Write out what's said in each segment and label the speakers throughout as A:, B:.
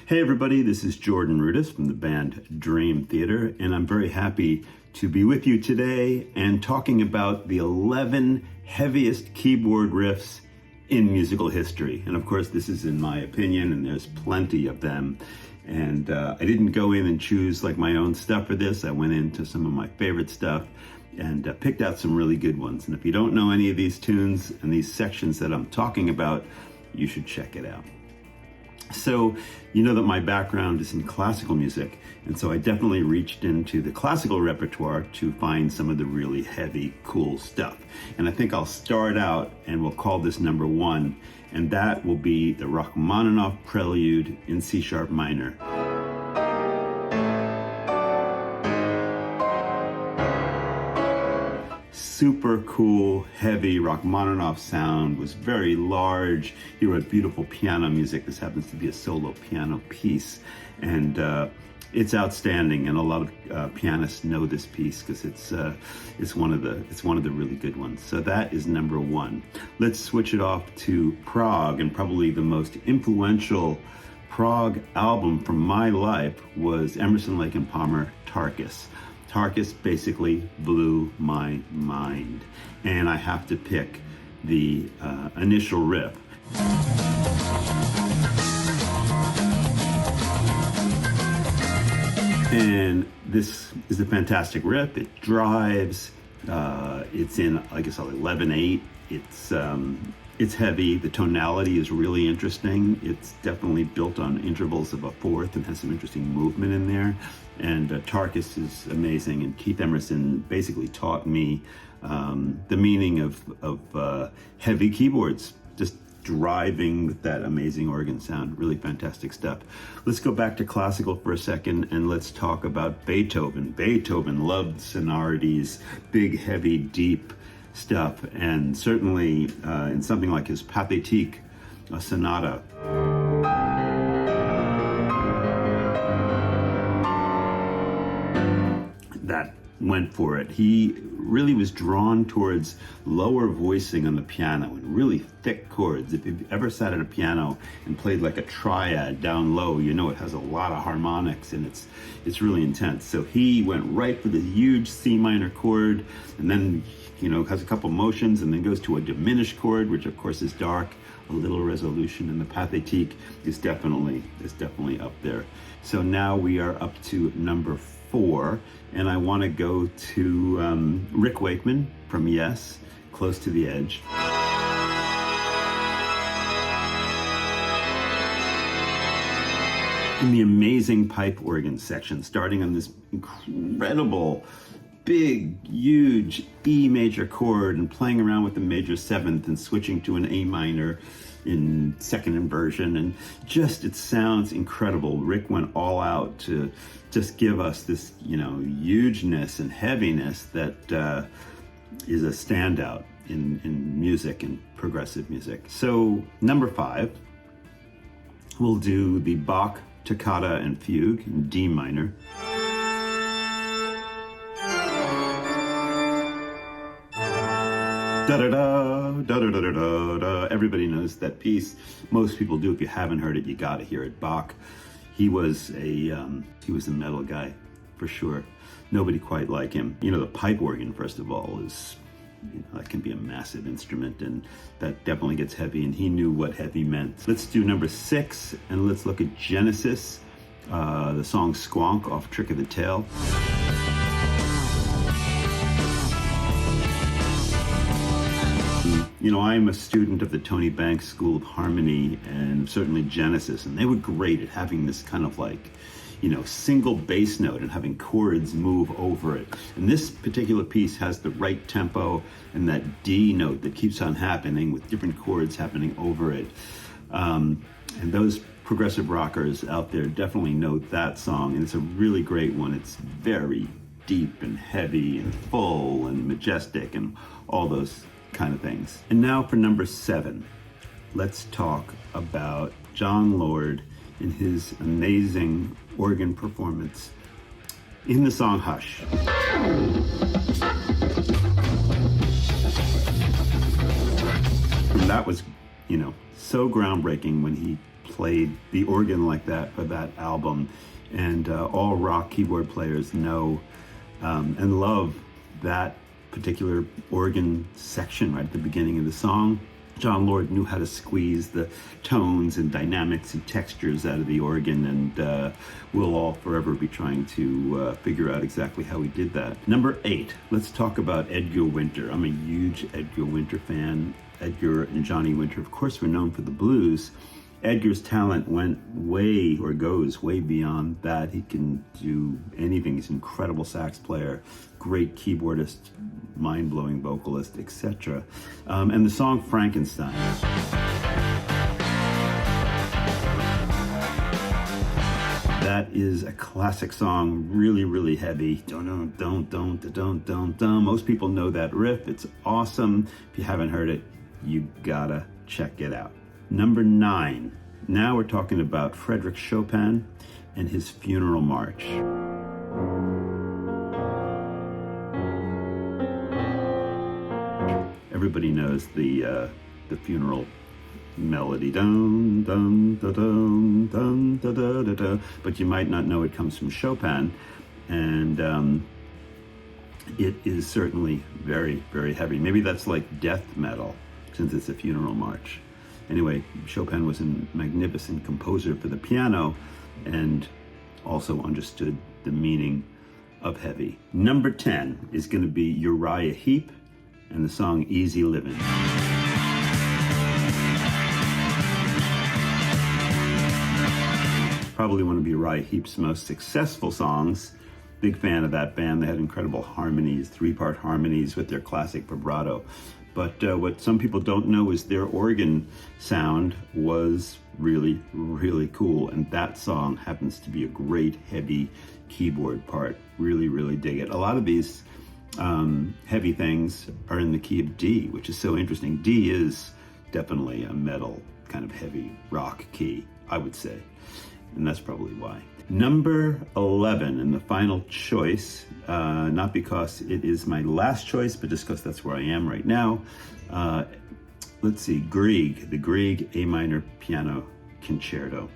A: Hey everybody, this is Jordan Rudess from the band Dream Theater, and I'm very happy to be with you today and talking about the 11 heaviest keyboard riffs in musical history. And of course, this is in my opinion, and there's plenty of them. And I didn't go in and choose like my own stuff for this. I went into some of my favorite stuff and picked out some really good ones. And if you don't know any of these tunes and these sections that I'm talking about, you should check it out. So, you know that my background is in classical music, and so I definitely reached into the classical repertoire to find some of the really heavy, cool stuff. And I think I'll start out, and we'll call this number 1, and that will be the Rachmaninoff prelude in C sharp minor. Super cool, heavy Rachmaninoff sound, was very large. He wrote beautiful piano music. This happens to be a solo piano piece, and it's outstanding. And a lot of pianists know this piece because it's one of the really good ones. So that is number 1. Let's switch it off to prog, and probably the most influential prog album from my life was Emerson, Lake and Palmer, Tarkus. Tarkus basically blew my mind, and I have to pick the initial riff. And this is a fantastic riff. It drives. It's in, I guess, 11/8. It's heavy. The tonality is really interesting. It's definitely built on intervals of a fourth and has some interesting movement in there. And Tarkus is amazing. And Keith Emerson basically taught me the meaning of heavy keyboards, just driving with that amazing organ sound. Really fantastic stuff. Let's go back to classical for a second, and let's talk about Beethoven. Beethoven loved sonorities, big, heavy, deep stuff, and certainly in something like his Pathétique, a sonata. That went for it. He really was drawn towards lower voicing on the piano and really thick chords. If you've ever sat at a piano and played like a triad down low, you know it has a lot of harmonics and it's really intense. So he went right for the huge C minor chord, and then has a couple motions and then goes to a diminished chord, which of course is dark, a little resolution, and the Pathétique is definitely up there. So now we are up to number 4, and I want to go to Rick Wakeman from Yes, Close to the Edge. In the amazing pipe organ section, starting on this incredible big, huge E major chord and playing around with the major 7th and switching to an A minor in second inversion, and just it sounds incredible. Rick went all out to just give us this, hugeness and heaviness that is a standout in music and progressive music. So number 5, we'll do the Bach toccata and fugue in D minor. Da-da-da, da-da-da-da-da. Everybody knows that piece. Most people do. If you haven't heard it, you gotta hear it. Bach, he was a metal guy, for sure. Nobody quite like him. The pipe organ, first of all, is, that can be a massive instrument, and that definitely gets heavy, and he knew what heavy meant. Let's do number 6, and let's look at Genesis, the song Squonk off Trick of the Tail. I'm a student of the Tony Banks School of Harmony and certainly Genesis, and they were great at having this kind of single bass note and having chords move over it. And this particular piece has the right tempo and that D note that keeps on happening with different chords happening over it. And those progressive rockers out there definitely note that song, and it's a really great one. It's very deep and heavy and full and majestic and all those kind of things. And now for number 7, let's talk about Jon Lord and his amazing organ performance in the song Hush. And that was, so groundbreaking when he played the organ like that for that album. And all rock keyboard players know and love that particular organ section right at the beginning of the song. Jon Lord knew how to squeeze the tones and dynamics and textures out of the organ, and we'll all forever be trying to figure out exactly how he did that. Number 8, let's talk about Edgar Winter. I'm a huge Edgar Winter fan. Edgar and Johnny Winter, of course, were known for the blues. Edgar's talent went way, or goes way beyond that. He can do anything. He's an incredible sax player, great keyboardist, mind-blowing vocalist, etc. And the song Frankenstein. That is a classic song, really, really heavy. Most people know that riff. It's awesome. If you haven't heard it, you gotta check it out. Number 9. Now we're talking about Frédéric Chopin and his Funeral March. Everybody knows the funeral melody, dun dun da dun dun da da da da, but you might not know it comes from Chopin, and it is certainly very, very heavy. Maybe that's like death metal, since it's a funeral march. Anyway, Chopin was a magnificent composer for the piano and also understood the meaning of heavy. Number 10 is going to be Uriah Heep and the song Easy Livin'. Probably one of Uriah Heep's most successful songs. Big fan of that band. They had incredible harmonies, 3-part harmonies with their classic vibrato. But what some people don't know is their organ sound was really, really cool. And that song happens to be a great heavy keyboard part. Really, really dig it. A lot of these heavy things are in the key of D, which is so interesting. D is definitely a metal kind of heavy rock key, I would say. And that's probably why. Number 11, and the final choice, not because it is my last choice, but just because that's where I am right now. Let's see, Grieg, the Grieg A minor piano concerto.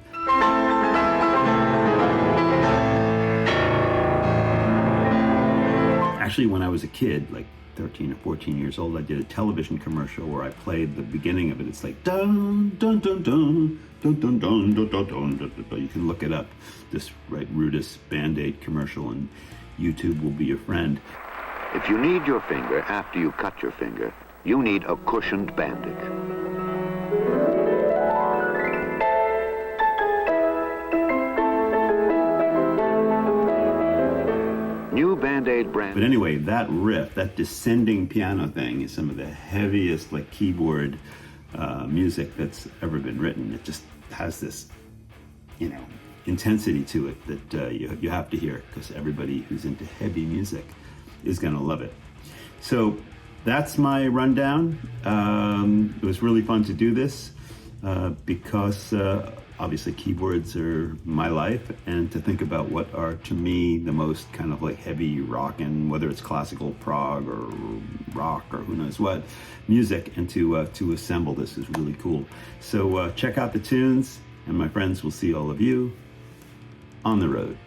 A: Actually, when I was a kid, like 13 or 14 years old, I did a television commercial where I played the beginning of it. It's like dun dun dun dun dun dun dun dun dun dun dun dun. You can look it up. Just write Rudess Band-Aid commercial and YouTube will be your friend.
B: If you need your finger after you cut your finger, you need a cushioned bandage. New Band-Aid brand.
A: But anyway, that riff, that descending piano thing is some of the heaviest like keyboard music that's ever been written. It just has this, intensity to it that you have to hear, because everybody who's into heavy music is going to love it. So that's my rundown. It was really fun to do this because obviously keyboards are my life, and to think about what are to me the most kind of like heavy rockin', whether it's classical, prog, or rock, or who knows what music, and to assemble this is really cool. So check out the tunes, and my friends, will see all of you on the road.